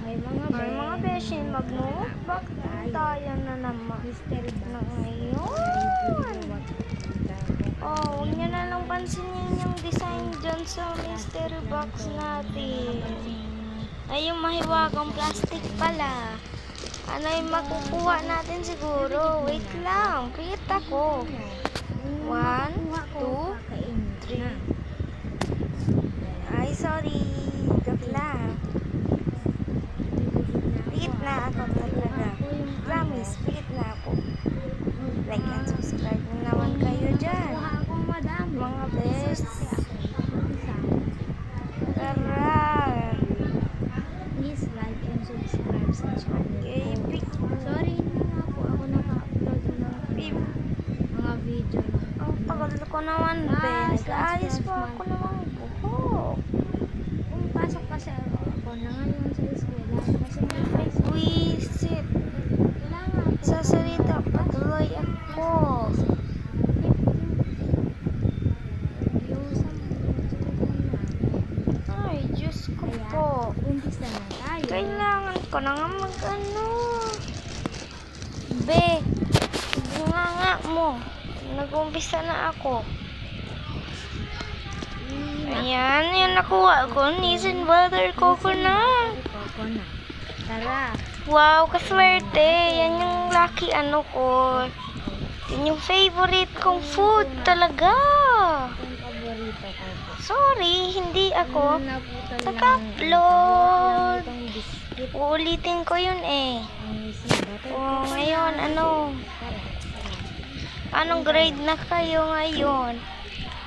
Ay, mga beshi, mag-mukbang tayo na naman. Na ngayon. Oh, huwag nyo na lang pansinin yung design dyan sa mystery box natin. Ay, yung mahiwagang plastic pala. Ano yung makukuha natin siguro? Wait lang, piyit ako. 1, 2, 3. Ay, sorry. Joke lang. Piyit na ako talaga. Promise, piyit na ako. Like and subscribe na naman kayo dyan. Mga best. Tara. Please like and subscribe sa channel. Okay, pick. Sorry, hindi nga po ako naka-upload ng mga video. Ang tagal ko naman, be. Nag-aayos pa ako ng mga buhok. Pumapasok kasi ako na ngayon sa eskwela kasi may Facebook. Wisit. Kailangan po. Sa salita, patuloy ako. Ay, Diyos ko po. Umpisa na tayo. Kailangan ko na nga mag-ano. Be, nga mo. Nag-umpisa na ako. Ayan, yung nakuha ko. Nissan butter coconut. Coconut. Tara. Wow, kaswerte. Yan yung lucky ano ko. Yan yung favorite kong food talaga. Ang paborito ko po. Sorry, hindi ako Naputol lang. nag-upload. Itong biscuit. Uulitin ko yun eh. Oh, ngayon, ano? Anong grade na kayo ngayon?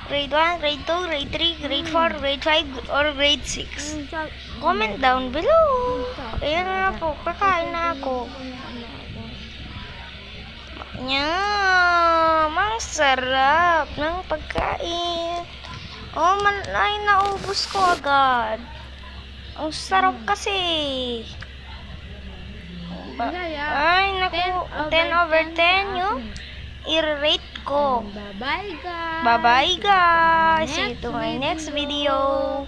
Grade 1, grade 2, grade 3, grade 4, grade 5, or grade 6? Comment down below. Ayan na po, kakain na ako. Nyam, ang sarap ng pagkain. Oh, ay, naubos ko agad. Ang sarap kasi. Ay, naku, 10 over 10 yung i-rate ko. Bye-bye guys. Bye-bye guys. See you to my next video.